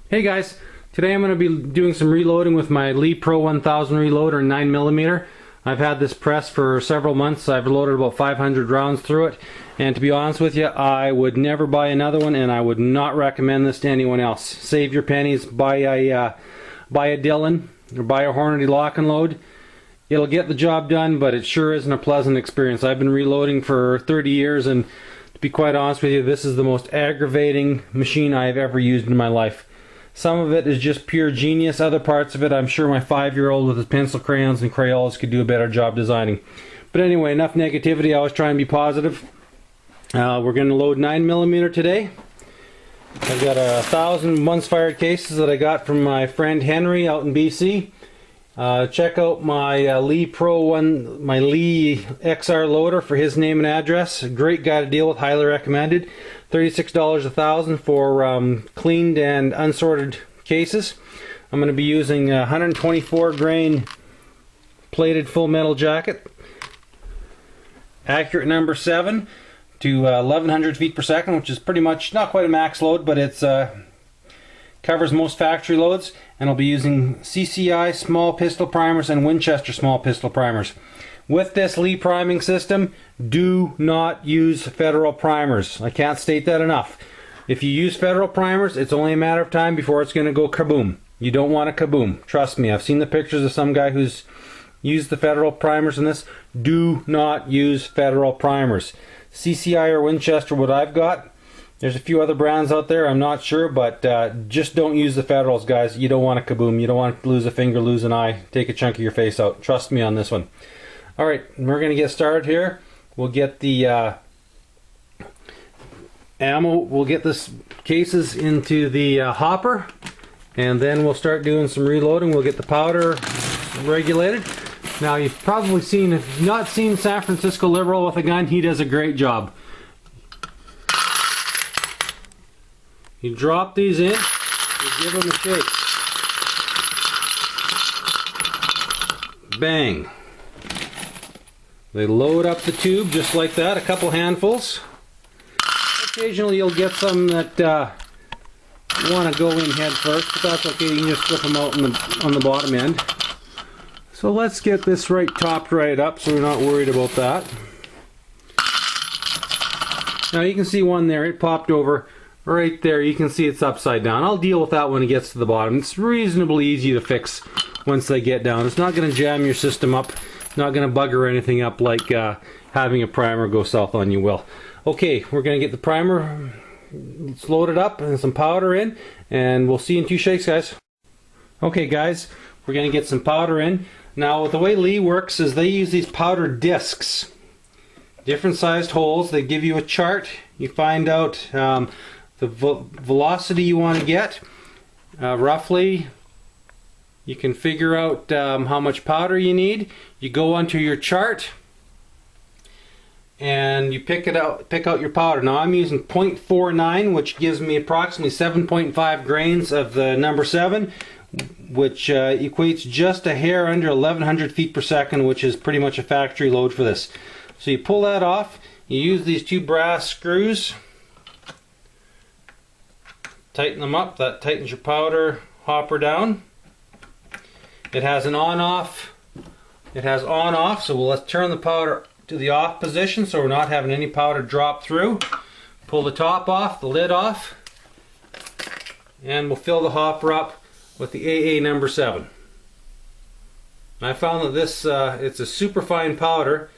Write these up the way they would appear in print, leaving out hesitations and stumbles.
Hey guys, today I'm going to be doing some reloading with my Lee Pro 1000 reloader 9mm. I've had this press for several months. I've loaded about 500 rounds through it, and to be honest with you, I would never buy another one, and I would not recommend this to anyone else. Save your pennies, buy a Dillon or buy a Hornady lock and load. It'll get the job done, but it sure isn't a pleasant experience. I've been reloading for 30 years, and to be quite honest with you, this is the most aggravating machine I've ever used in my life. Some of it is just pure genius. Other parts of it, I'm sure my 5-year-old with his pencil crayons and Crayolas could do a better job designing. But anyway, enough negativity. I always try and be positive. We're going to load 9mm today. I've got 1,000 once-fired cases that I got from my friend Henry out in BC. Check out my Lee XR loader for his name and address. A great guy to deal with, highly recommended. $36 1,000 for cleaned and unsorted cases. I'm going to be using a 124 grain plated full metal jacket. Accurate number 7 to 1100 feet per second, which is pretty much not quite a max load, but it's covers most factory loads. And I'll be using CCI small pistol primers and Winchester small pistol primers. With this Lee priming system, do not use Federal primers. I can't state that enough. If you use Federal primers, it's only a matter of time before it's going to go kaboom. You don't want a kaboom. Trust me, I've seen the pictures of some guy who's used the Federal primers in this. Do not use Federal primers. CCI or Winchester, what I've got. There's a few other brands out there, I'm not sure, but just don't use the Federals, guys. You don't want a kaboom. You don't want to lose a finger, lose an eye, take a chunk of your face out. Trust me on this one. Alright, we're going to get started here. We'll get the ammo, we'll get this cases into the hopper, and then we'll start doing some reloading. We'll get the powder regulated. Now you've probably seen, if you've not seen San Francisco Liberal with a gun, he does a great job. You drop these in, you give them a shake. Bang. They load up the tube just like that, a couple handfuls. Occasionally you'll get some that want to go in head first, but that's okay, you can just flip them out on the bottom end. So let's get this topped right up so we're not worried about that. Now you can see one there, it popped over right there. You can see it's upside down. I'll deal with that when it gets to the bottom. It's reasonably easy to fix once they get down. It's not going to jam your system up. Not going to bugger anything up like having a primer go south on you will. Okay, we're going to get the primer loaded up and some powder in, and we'll see you in 2 shakes, guys. Okay, guys, we're going to get some powder in. Now, the way Lee works is they use these powder discs. Different sized holes. They give you a chart. You find out the velocity you want to get. Roughly, you can figure out how much powder you need. You go onto your chart and you pick out your powder. Now I'm using 0.49, which gives me approximately 7.5 grains of the number 7, which equates just a hair under 1100 feet per second, which is pretty much a factory load for this. So you pull that off, you use these 2 brass screws, tighten them up. That tightens your powder hopper down. It has an on-off. It has on-off, so let's turn the powder to the off position so we're not having any powder drop through. Pull the top off, the lid off, and we'll fill the hopper up with the AA number 7. I found that this it's a super fine powder,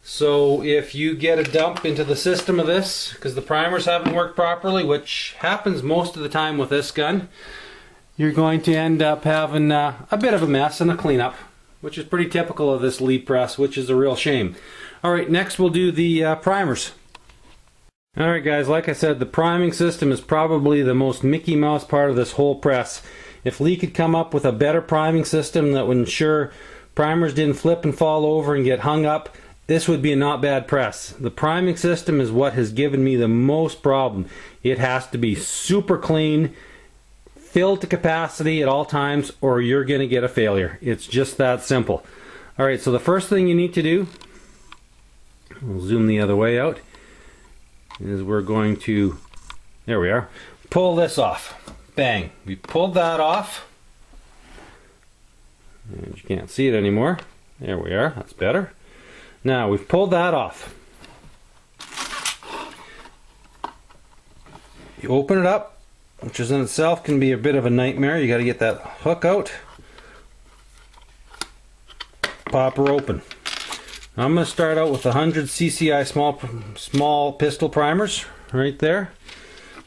so if you get a dump into the system of this, because the primers haven't worked properly, which happens most of the time with this gun, you're going to end up having a bit of a mess and a cleanup, which is pretty typical of this Lee press, which is a real shame. Alright, next we'll do the primers. Alright guys, like I said, the priming system is probably the most Mickey Mouse part of this whole press. If Lee could come up with a better priming system that would ensure primers didn't flip and fall over and get hung up, this would be a not bad press. The priming system is what has given me the most problem. It has to be super clean, filled to capacity at all times, or you're going to get a failure. It's just that simple. Alright, so the first thing you need to do, we'll zoom the other way out, is we're going to, there we are, pull this off. Bang. We pulled that off. And you can't see it anymore. There we are. That's better. Now we've pulled that off. You open it up, which is in itself can be a bit of a nightmare. You got to get that hook out. Pop her open. I'm going to start out with 100 CCI small pistol primers right there.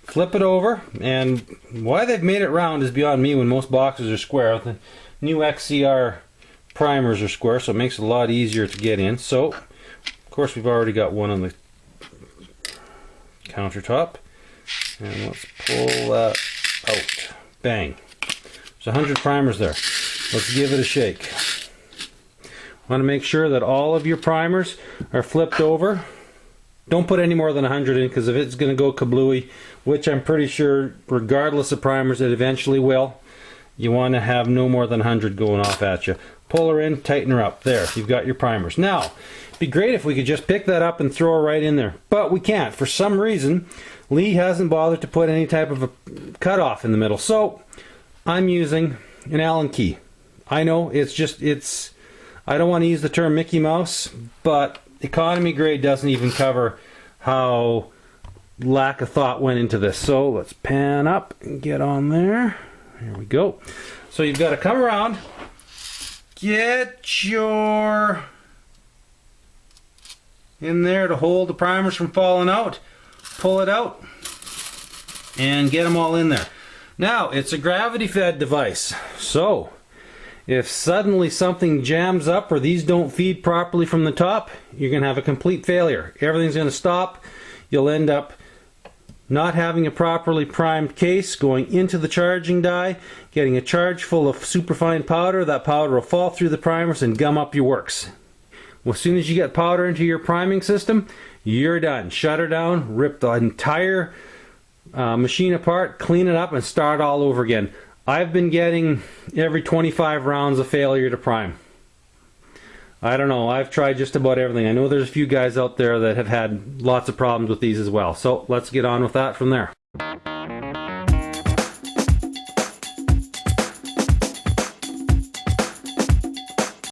Flip it over, and why they've made it round is beyond me when most boxes are square. The new XCR primers are square, so it makes it a lot easier to get in. So, of course, we've already got one on the countertop. And let's pull that out. Bang. There's 100 primers there. Let's give it a shake. Want to make sure that all of your primers are flipped over. Don't put any more than 100 in, because if it's going to go kablooey, which I'm pretty sure, regardless of primers, it eventually will, you want to have no more than 100 going off at you. Pull her in, tighten her up. There, you've got your primers. Now, it'd be great if we could just pick that up and throw her right in there, but we can't. For some reason, Lee hasn't bothered to put any type of a cutoff in the middle, so I'm using an Allen key. I know it's I don't want to use the term Mickey Mouse, but economy grade doesn't even cover how lack of thought went into this. So let's pan up and get on there. Here we go. So you've got to come around, get your in there to hold the primers from falling out, pull it out, and get them all in there. Now, it's a gravity fed device, so if suddenly something jams up or these don't feed properly from the top, you're going to have a complete failure. Everything's going to stop. You'll end up not having a properly primed case, going into the charging die, getting a charge full of superfine powder. That powder will fall through the primers and gum up your works. Well, as soon as you get powder into your priming system, you're done. Shut her down, rip the entire machine apart, clean it up, and start all over again. I've been getting every 25 rounds of failure to prime. I don't know, I've tried just about everything. I know there's a few guys out there that have had lots of problems with these as well. So let's get on with that from there.